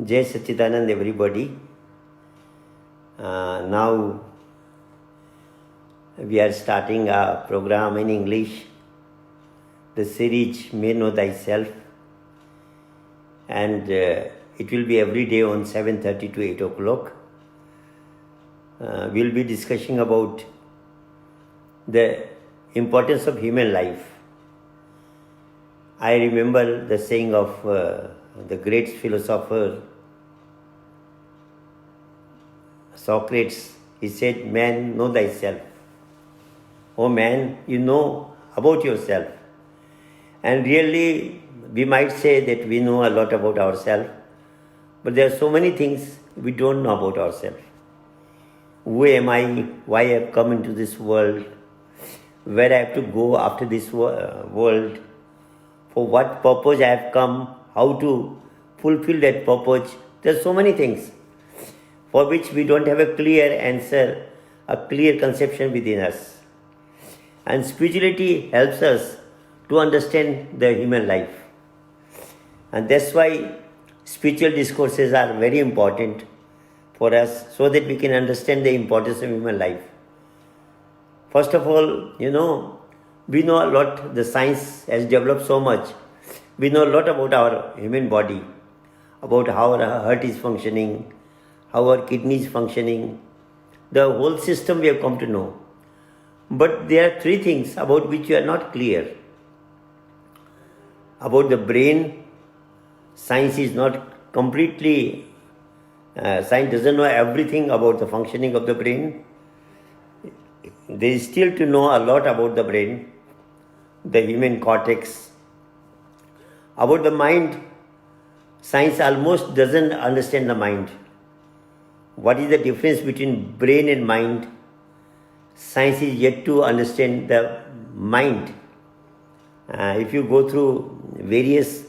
Jai Sachidanand, everybody. Now we are starting a program in English, the series May Know Thyself, and it will be every day on 7:30 to 8 o'clock. We will be discussing about the importance of human life. I remember the saying of the great philosopher Socrates. He said, "Man, know thyself." Oh man, you know about yourself. And really, we might say that we know a lot about ourselves, but there are so many things we don't know about ourselves. Who am I? Why I have come into this world? Where I have to go after this world? For what purpose I have come? How to fulfill that purpose? There are so many things for which we don't have a clear answer, a clear conception within us. And spirituality helps us to understand the human life. And that's why spiritual discourses are very important for us, so that we can understand the importance of human life. First of all, we know a lot, the science has developed so much. We know a lot about our human body, about how our heart is functioning, how our kidney is functioning. The whole system we have come to know. But there are three things about which we are not clear. About the brain, science is not completely, science doesn't know everything about the functioning of the brain. There is still to know a lot about the brain, the human cortex. About the mind, science almost doesn't understand the mind. What is the difference between brain and mind? Science is yet to understand the mind. If you go through various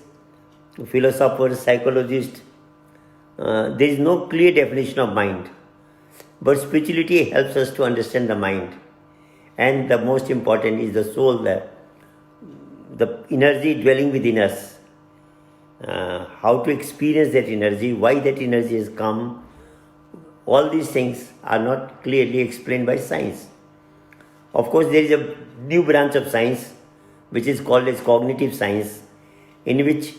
philosophers, psychologists, there is no clear definition of mind. But spirituality helps us to understand the mind. And the most important is the soul, the energy dwelling within us. How to experience that energy, why that energy has come. All these things are not clearly explained by science. Of course, there is a new branch of science which is called as cognitive science, in which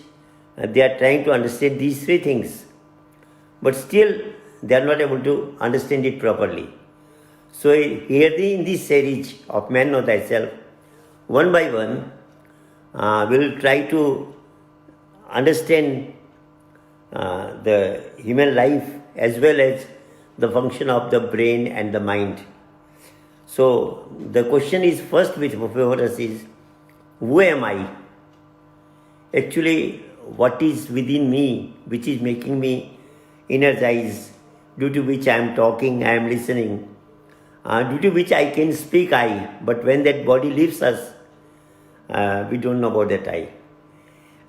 they are trying to understand these three things. But still, they are not able to understand it properly. So here in this series of Man Know Thyself, one by one, we will try to understand the human life as well as the function of the brain and the mind. So the question is first before us is, who am I? Actually, what is within me which is making me energized, due to which I am talking, I am listening, due to which I can speak I, but when that body leaves us, we don't know about that I.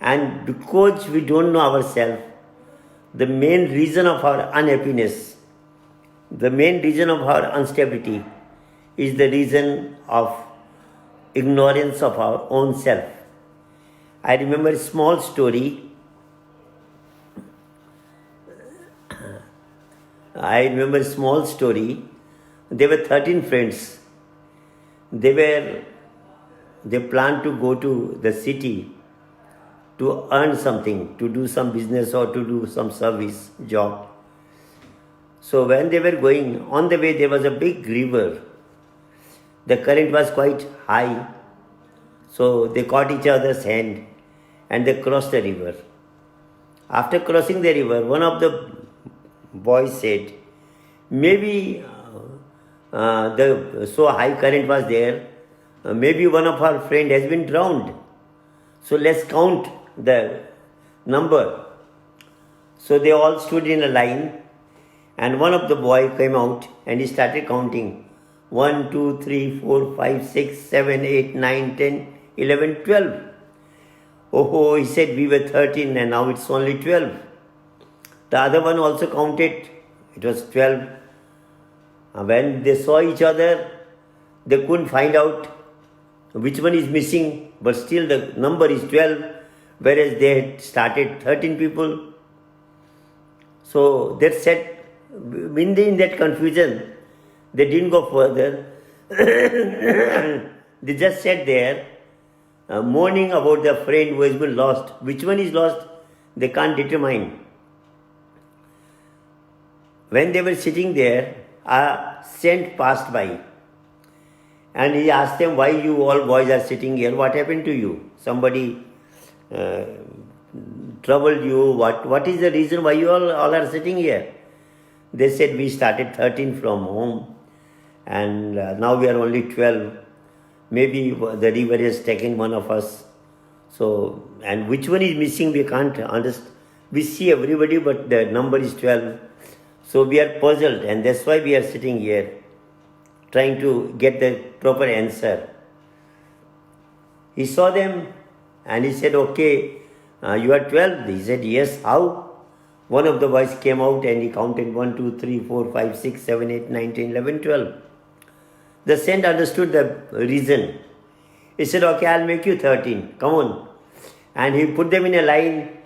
And because we don't know ourselves, the main reason of our unhappiness, the main reason of our instability is the reason of ignorance of our own self. I remember a small story. There were 13 friends. They planned to go to the city to earn something, to do some business or to do some service job. So when they were going, on the way there was a big river. The current was quite high. So they caught each other's hand and they crossed the river. After crossing the river, one of the boy said, maybe the so high current was there, maybe one of our friend has been drowned. So let's count the number. So they all stood in a line, and one of the boy came out and he started counting. 1, 2, 3, 4, 5, 6, 7, 8, 9, 10, 11, 12. Oh, he said we were 13 and now it's only 12. The other one also counted, it was 12. When they saw each other, they couldn't find out which one is missing, but still the number is 12, whereas they had started 13 people. So that said, in that confusion, they didn't go further. They just sat there, mourning about their friend who has been lost. Which one is lost, they can't determine. When they were sitting there, a saint passed by. And he asked them, why you all boys are sitting here? What happened to you? Somebody troubled you? What is the reason why you all are sitting here? They said, we started 13 from home and now we are only 12. Maybe the river has taken one of us. So, and which one is missing, we can't understand. We see everybody, but the number is 12. So we are puzzled, and that's why we are sitting here, trying to get the proper answer. He saw them and he said, okay, you are 12. He said, yes, how? One of the boys came out and he counted 1, 2, 3, 4, 5, 6, 7, 8, 9, 10, 11, 12. The saint understood the reason. He said, okay, I'll make you 13. Come on. And he put them in a line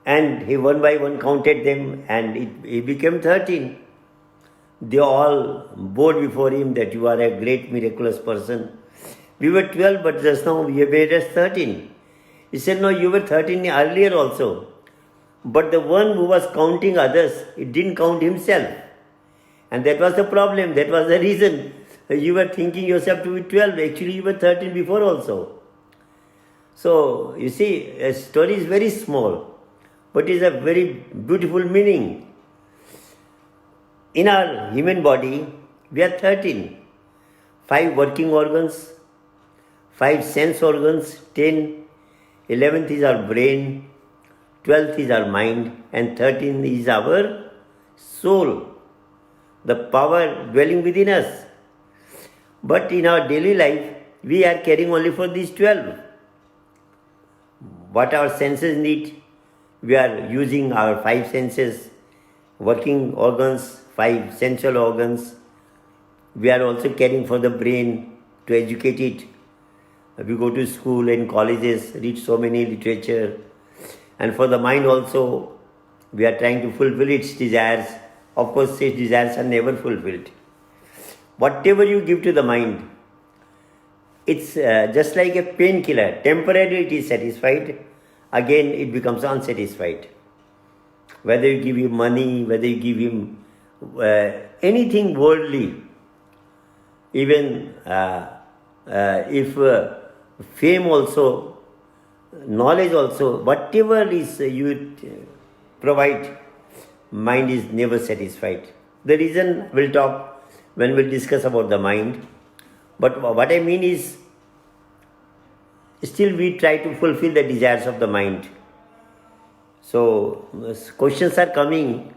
and he one by one counted them and it became 13. They all bowed before him that you are a great miraculous person. We were 12, but just now we made us 13. He said, no, you were 13 earlier also. But the one who was counting others, it didn't count himself. And that was the problem. That was the reason. You were thinking yourself to be 12. Actually, you were 13 before also. So, you see, a story is very small, but it is a very beautiful meaning. In our human body, we are 13. 5 working organs, 5 sense organs, 10. 11th is our brain, 12th is our mind, and 13th is our soul, the power dwelling within us. But in our daily life, we are caring only for these 12. What our senses need, we are using our 5 senses, working organs, 5 sensual organs. We are also caring for the brain to educate it. We go to school and colleges, read so many literature. And for the mind also, we are trying to fulfill its desires. Of course, its desires are never fulfilled. Whatever you give to the mind, it's just like a painkiller. Temporarily it is satisfied, again it becomes unsatisfied. Whether you give him money, whether you give him anything worldly, even if fame also, knowledge also, whatever is you provide, mind is never satisfied. The reason we'll talk when we'll discuss about the mind. But what I mean is, still we try to fulfill the desires of the mind. So questions are coming.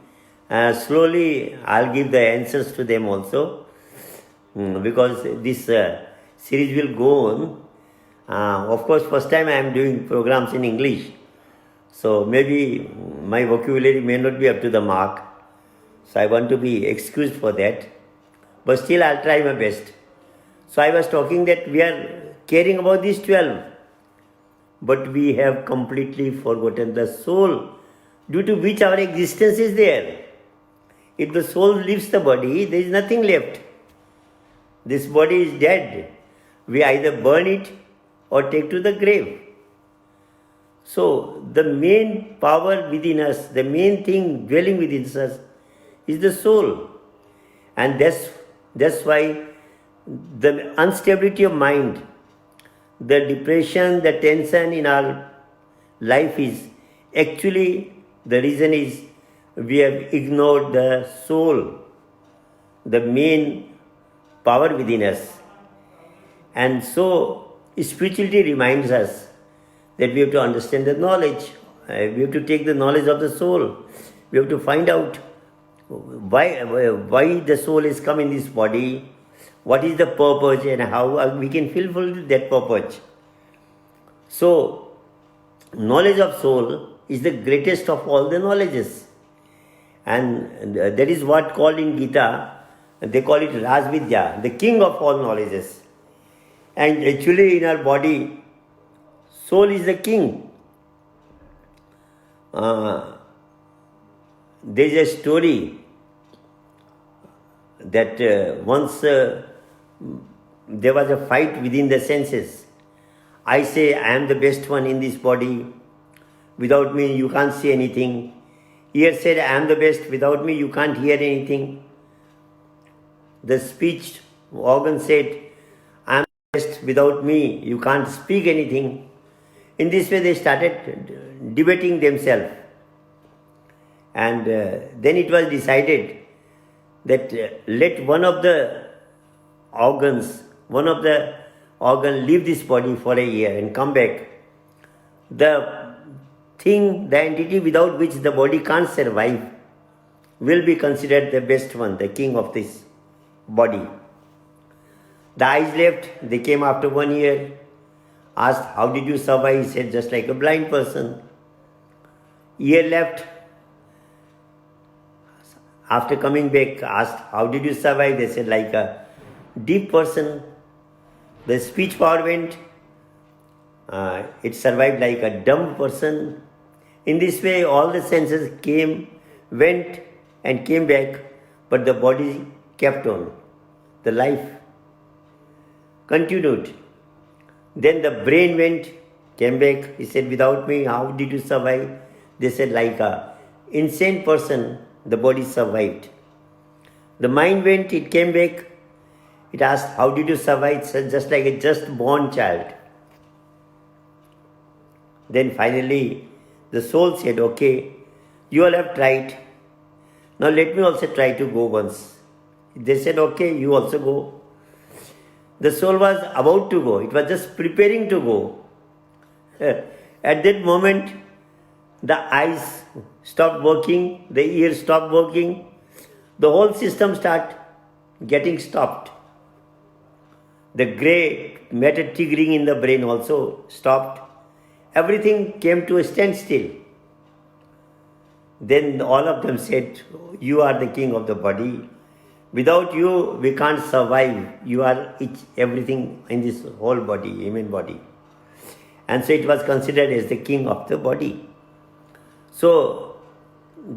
Slowly I'll give the answers to them also, because this series will go on. Of course, first time I am doing programs in English, so maybe my vocabulary may not be up to the mark, so I want to be excused for that, but still I'll try my best. So I was talking that we are caring about these 12, but we have completely forgotten the soul, due to which our existence is there. If the soul leaves the body, there is nothing left. This body is dead. We either burn it or take to the grave. So the main power within us, the main thing dwelling within us is the soul. And that's why the instability of mind, the depression, the tension in our life is actually, the reason is we have ignored the soul, the main power within us. And so, spirituality reminds us that we have to understand the knowledge. We have to take the knowledge of the soul. We have to find out why the soul is come in this body, what is the purpose, and how we can fulfill that purpose. So, knowledge of soul is the greatest of all the knowledges. And that is what called in Gita, they call it Rajvidya, the king of all knowledges. And actually in our body, soul is the king. There is a story that once there was a fight within the senses. I say I am the best one in this body. Without me you can't see anything. Ear said I am the best. Without me you can't hear anything. The speech organ said I am the best. Without me you can't speak anything. In this way they started debating themselves. And then it was decided that let one of the organ leave this body for a year and come back. The entity without which the body can't survive, will be considered the best one, the king of this body. The eyes left, they came after 1 year, asked, how did you survive? He said, just like a blind person. Ear left, after coming back, asked, how did you survive? They said, like a deep person. The speech power went, it survived like a dumb person. In this way, all the senses went and came back, but the body kept on. The life continued. Then the brain went, came back. He said, without me, how did you survive? They said, like a insane person, the body survived. The mind went, it came back. It asked, how did you survive? It said, just like a just born child. Then finally, the soul said, okay, you all have tried. Now let me also try to go once. They said, okay, you also go. The soul was about to go. It was just preparing to go. At that moment, the eyes stopped working, the ears stopped working. The whole system started getting stopped. The grey matter triggering in the brain also stopped. Everything came to a standstill. Then all of them said, you are the king of the body. Without you, we can't survive. You are everything in this whole body, human body. And so it was considered as the king of the body. So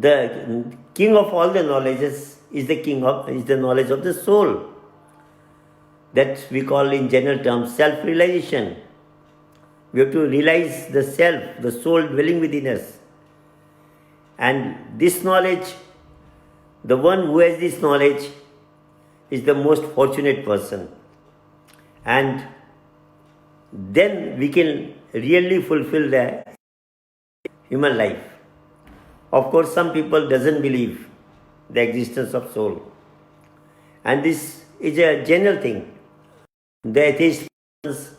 the king of all the knowledges is the knowledge of the soul. That we call in general terms self-realization. We have to realize the self, the soul dwelling within us. And this knowledge, the one who has this knowledge is the most fortunate person. And then we can really fulfill the human life. Of course, some people doesn't believe the existence of soul. And this is a general thing. The atheist persons,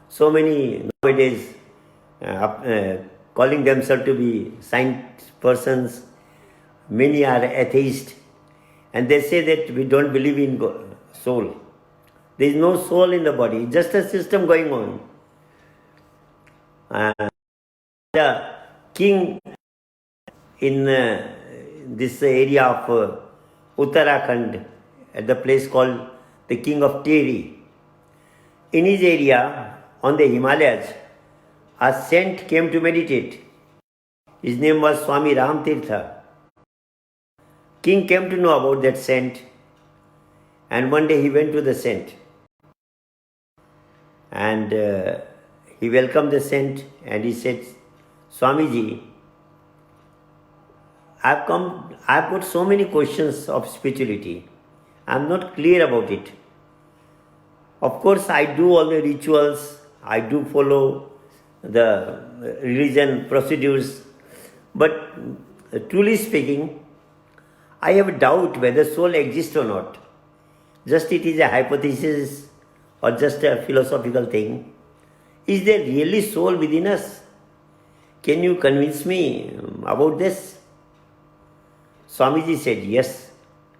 so many nowadays calling themselves to be science persons, many are atheists, and they say that we don't believe in soul. There is no soul in the body, just a system going on. The king in this area of Uttarakhand, at the place called the king of Teri, in his area on the Himalayas, a saint came to meditate. His name was Swami Ram Tirtha. King came to know about that saint, and one day he went to the saint. And he welcomed the saint and he said, Swamiji, I've got so many questions of spirituality. I'm not clear about it. Of course, I do all the rituals, I do follow the religion procedures, but truly speaking, I have a doubt whether soul exists or not. Just it is a hypothesis or just a philosophical thing. Is there really soul within us? Can you convince me about this? Swamiji said, yes,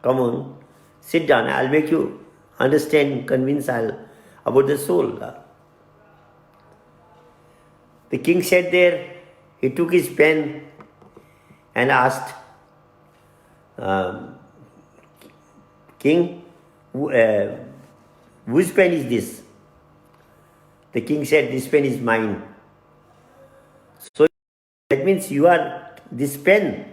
come on, sit down, I'll make you understand, convince about the soul. The king sat there, he took his pen and asked, King, whose pen is this? The king said, this pen is mine. So that means you are this pen.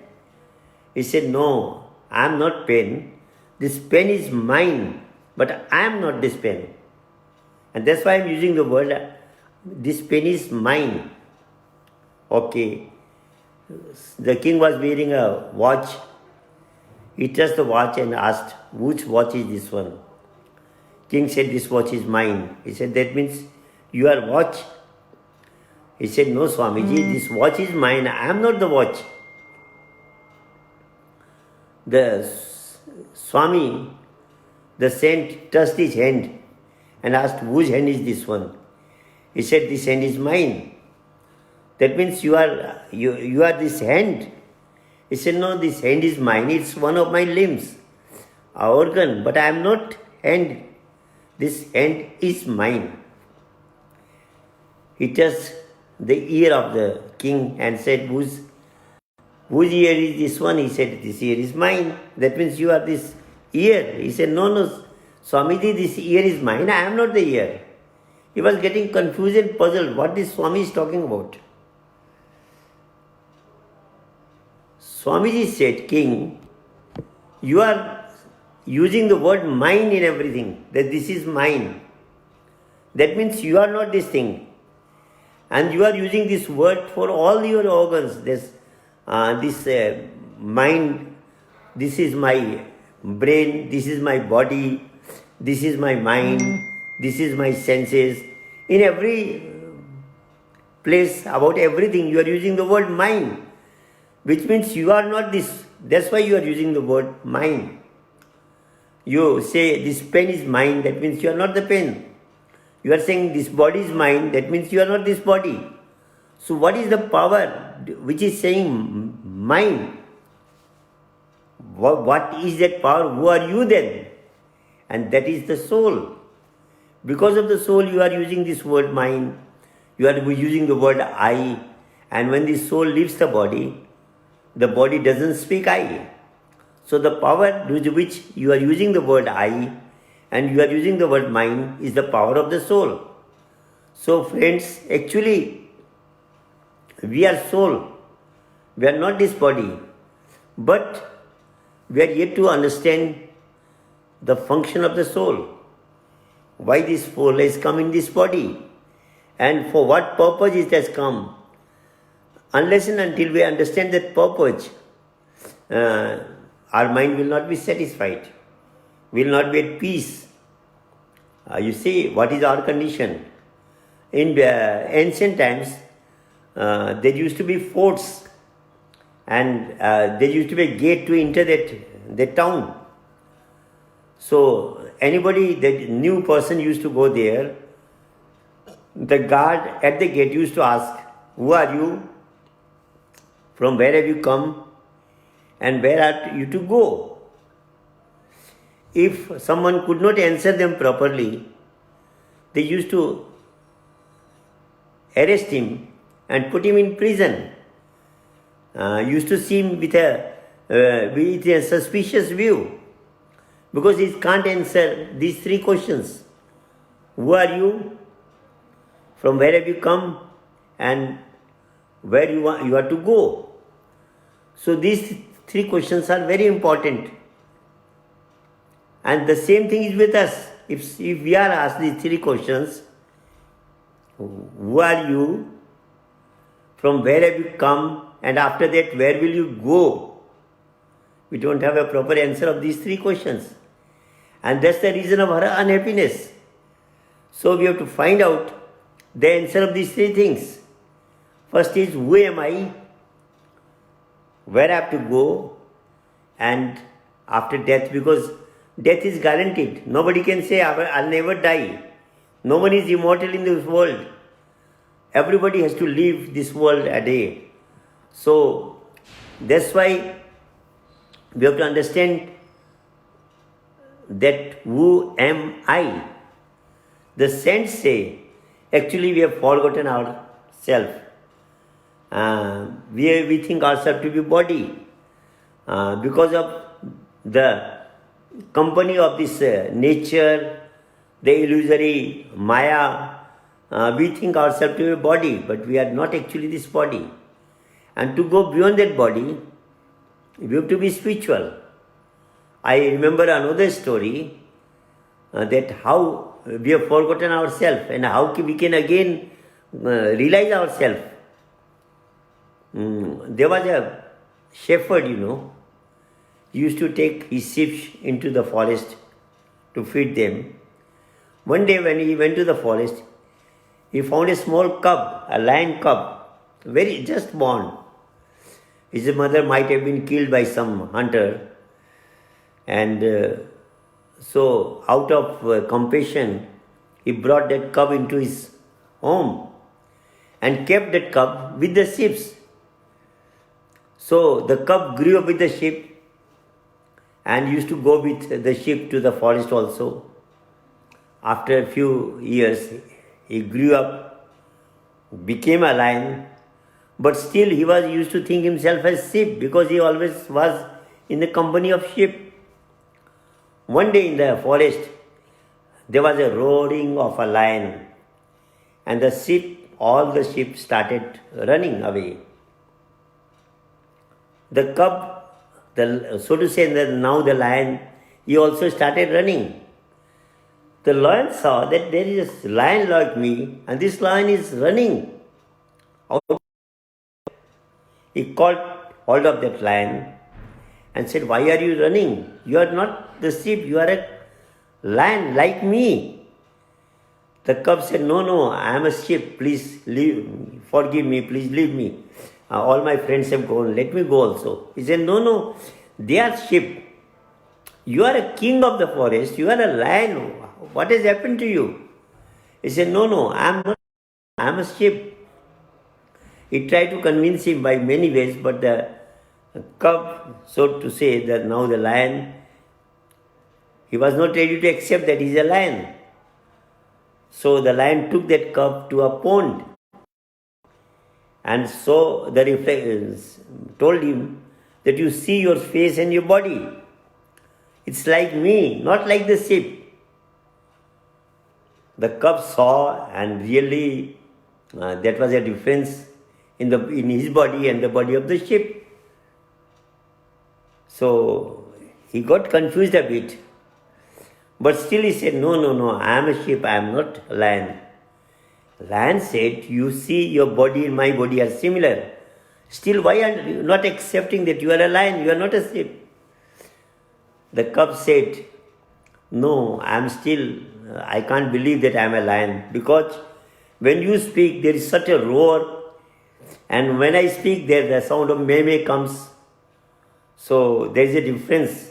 He said, no, I am not pen. This pen is mine, but I am not this pen. And that's why I am using the word, this pen is mine. Okay. The king was wearing a watch. He touched the watch and asked, which watch is this one? King said, this watch is mine. He said, that means you are watch. He said, no, Swamiji, this watch is mine. I am not the watch. The Swami, the saint, touched his hand and asked, whose hand is this one? He said, this hand is mine. That means you are this hand. He said, no, this hand is mine. It's one of my limbs, an organ, but I am not hand. This hand is mine. He touched the ear of the king and said, whose ear is this one? He said, this ear is mine. That means you are this ear. He said, no, Swamiji, this ear is mine. I am not the ear. He was getting confused and puzzled. What this Swami is talking about? Swamiji said, King, you are using the word mine in everything, that this is mine. That means you are not this thing. And you are using this word for all your organs. This mind, this is my brain, this is my body, this is my mind, this is my senses. In every place, about everything, you are using the word mind, which means you are not this. That's why you are using the word mind. You say this pen is mine, that means you are not the pen. You are saying this body is mine, that means you are not this body. So what is the power which is saying mine? What is that power? Who are you then? And that is the soul. Because of the soul you are using this word mine, you are using the word I, and when the soul leaves the body doesn't speak I. So the power with which you are using the word I and you are using the word mine is the power of the soul. So friends, actually we are soul. We are not this body. But we are yet to understand the function of the soul. Why this soul has come in this body and for what purpose it has come. Unless and until we understand that purpose, our mind will not be satisfied, will not be at peace. You see, what is our condition? In ancient times, there used to be forts and there used to be a gate to enter that town. So anybody, that new person used to go there, the guard at the gate used to ask, who are you? From where have you come? And where are you to go? If someone could not answer them properly, they used to arrest him and put him in prison. Used to see him with a suspicious view, because he can't answer these three questions. Who are you? From where have you come? And where you are to go? So these three questions are very important. And the same thing is with us. If we are asked these three questions, who are you? From where have you come? And after that, where will you go? We don't have a proper answer of these three questions. And that's the reason of our unhappiness. So we have to find out the answer of these three things. First is, who am I? where I have to go, and after death, because death is guaranteed. Nobody can say, I'll never die. No one is immortal in this world. Everybody has to leave this world a day. So that's why we have to understand that who am I? The saints say, actually we have forgotten ourselves. We think ourselves to be body. Because of the company of this nature, the illusory Maya, we think ourselves to be a body, but we are not actually this body. And to go beyond that body, we have to be spiritual. I remember another story that how we have forgotten ourselves and how we can again realize ourselves. There was a shepherd, he used to take his sheep into the forest to feed them. One day when he went to the forest, he found a small cub, a lion cub, very just born. His mother might have been killed by some hunter. And so out of compassion, he brought that cub into his home and kept that cub with the sheep. So the cub grew up with the sheep and used to go with the sheep to the forest also. After a few years, he grew up, became a lion, but still he was used to think himself as sheep because he always was in the company of sheep. One day in the forest, there was a roaring of a lion, and all the sheep started running away. The cub, so to say, now the lion, he also started running. The lion saw that there is a lion like me, and this lion is running. He caught hold of that lion and said, "Why are you running? You are not the sheep, you are a lion like me." The cub said, No, I am a sheep, please leave, forgive me, please leave me. All my friends have gone, let me go also. He said, No, they are sheep. You are a king of the forest, you are a lion. What has happened to you? He said, No, I am not, I am a sheep. He tried to convince him by many ways, but the cub, so to say, that now the lion, he was not ready to accept that he is a lion. So the lion took that cub to a pond. And so the reflections told him that you see your face and your body. It's like me, not like the sheep. The cub saw, and really that was a difference in his body and the body of the sheep. So he got confused a bit. But still he said, No, I am a sheep, I am not a lion. Lion said, You see your body and my body are similar. Still, why are you not accepting that you are a lion, you are not a sheep? The cub said, No, I can't believe that I am a lion, because when you speak, there is such a roar, and when I speak, the sound of meh comes. So there is a difference.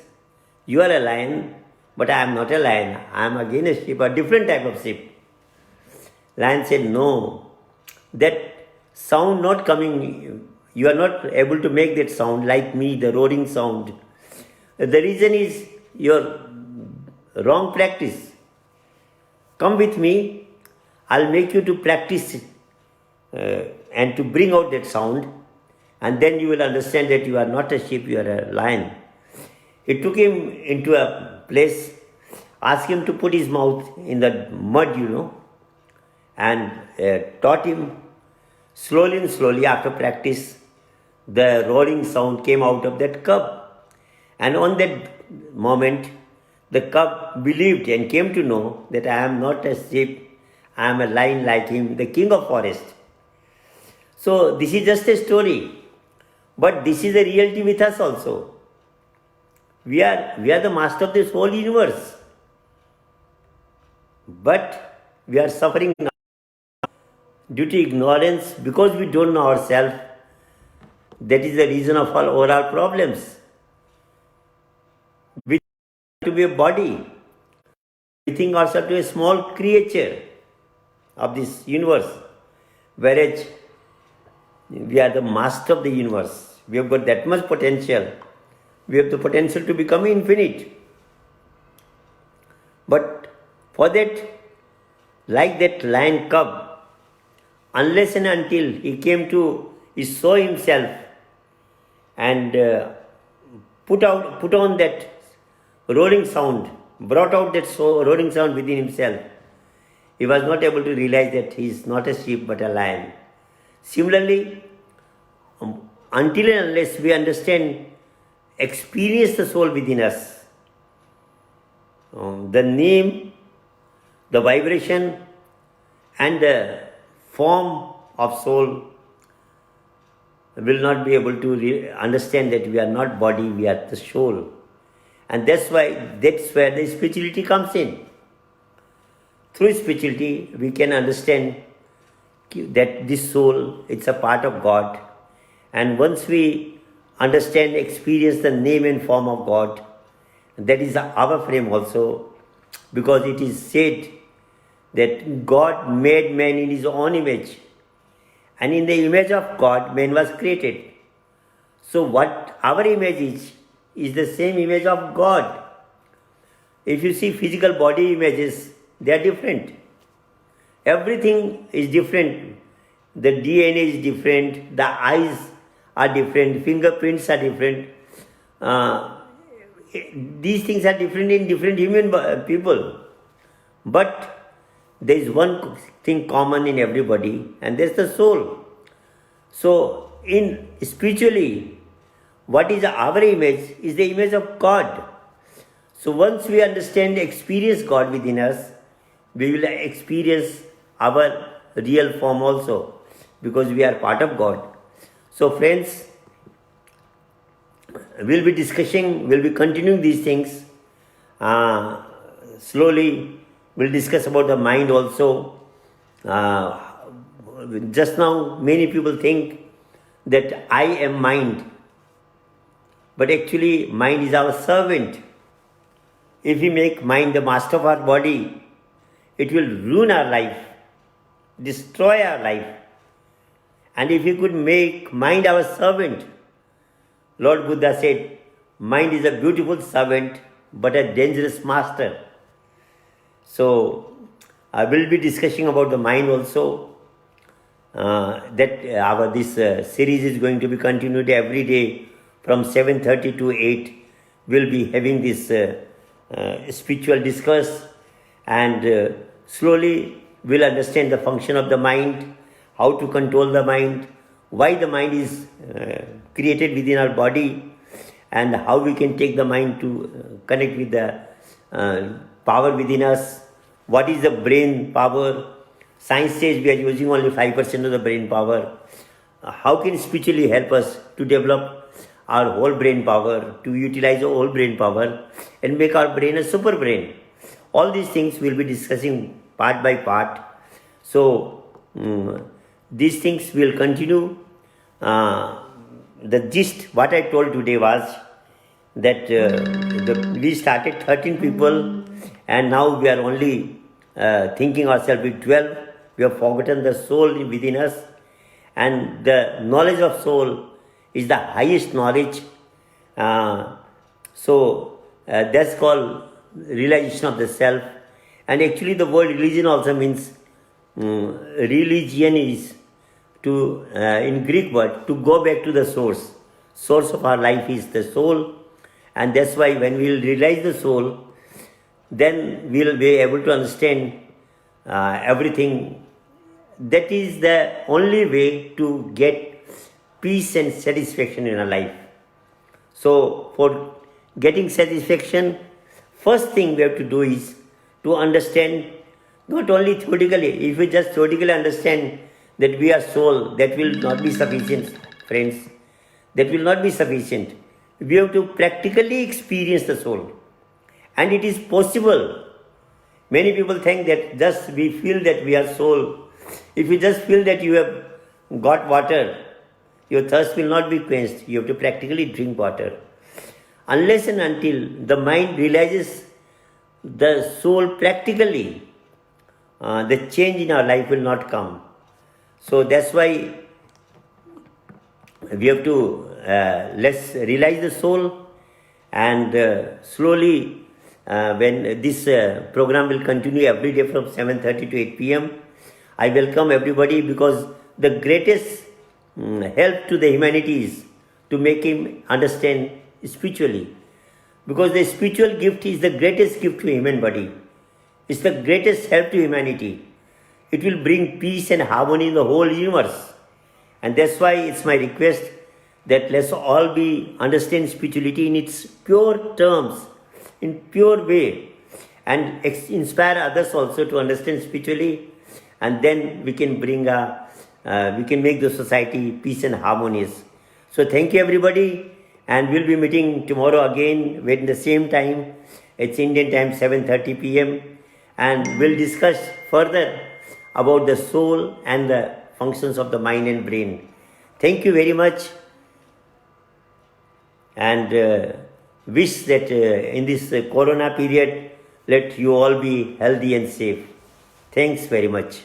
You are a lion, but I am not a lion. I am again a sheep, a different type of sheep. Lion said, No, that sound not coming, you are not able to make that sound like me, the roaring sound. The reason is your wrong practice. Come with me, I'll make you to practice and to bring out that sound, and then you will understand that you are not a sheep, you are a lion. It took him into a place, asked him to put his mouth in the mud, and taught him slowly after practice, the roaring sound came out of that cub. And on that moment, the cub believed and came to know that I am not a sheep, I am a lion like him, the king of forest. So this is just a story, but this is the reality with us also. We are the master of this whole universe, but we are suffering now due to ignorance, because we don't know ourselves. That is the reason of all our problems. We to be a body. We think ourselves to be a small creature of this universe, whereas we are the master of the universe. We have got that much potential. We have the potential to become infinite. But for that, like that lion cub, unless and until he saw himself and put on that roaring sound, brought out that roaring sound within himself, he was not able to realize that he is not a sheep but a lion. Similarly, until and unless we experience the soul within us, the name, the vibration, and the form of soul will not be able to understand that we are not body, we are the soul. And that's where the spirituality comes in. Through spirituality, we can understand that this soul, it's a part of God. And once we understand, experience the name and form of God, that is our frame also, because it is said that God made man in his own image, and in the image of God man was created. So what our image is the same image of God. If you see physical body images, they are different. Everything is different. The DNA is different, the eyes are different, fingerprints are different. These things are different in different human people. But there is one thing common in everybody, and that's the soul. So, in spiritually, what is our image is the image of God. So once we understand, experience God within us, we will experience our real form also, because we are part of God. So friends, we'll be continuing these things. Slowly, we'll discuss about the mind also. Just now, many people think that I am mind. But actually, mind is our servant. If we make mind the master of our body, it will ruin our life, destroy our life. And if we could make mind our servant, Lord Buddha said, mind is a beautiful servant, but a dangerous master. So, I will be discussing about the mind also. This series is going to be continued every day from 7:30 to 8. We'll be having this spiritual discourse, and slowly we'll understand the function of the mind, how to control the mind, why the mind is created within our body, and how we can take the mind to connect with the power within us. What is the brain power? Science says we are using only 5% of the brain power. How can spiritually help us to develop our whole brain power, to utilize our whole brain power and make our brain a super brain? All these things we'll be discussing part by part. So, these things will continue. The gist, what I told today was that we started 13 people, and now we are only thinking ourselves with 12. We have forgotten the soul within us, and the knowledge of soul is the highest knowledge. That's called realization of the self. And actually the word religion also means religion is to in Greek word to go back to the source. Source of our life is the soul, and that's why when we will realize the soul, then we will be able to understand everything. That is the only way to get peace and satisfaction in our life. So for getting satisfaction, first thing we have to do is to understand, not only theoretically. If we just theoretically understand that we are soul, that will not be sufficient, friends. That will not be sufficient. We have to practically experience the soul. And it is possible. Many people think that just we feel that we are soul. If you just feel that you have got water your thirst will not be quenched. You have to practically drink water. Unless and until the mind realizes the soul practically, the change in our life will not come. So that's why we have to let's realize the soul, and slowly when this program will continue every day from 7:30 to 8 p.m. I welcome everybody, because the greatest help to the humanity is to make him understand spiritually, because the spiritual gift is the greatest gift to human body. It's the greatest help to humanity. It will bring peace and harmony in the whole universe. And that's why it's my request that let's all be understand spirituality in its pure terms, in pure way, and inspire others also to understand spiritually, and then we can bring we can make the society peace and harmonious. So thank you everybody, and we'll be meeting tomorrow again at the same time. It's Indian time 7:30 p.m. and we'll discuss further about the soul and the functions of the mind and brain. Thank you very much, and wish that in this corona period, let you all be healthy and safe. Thanks very much.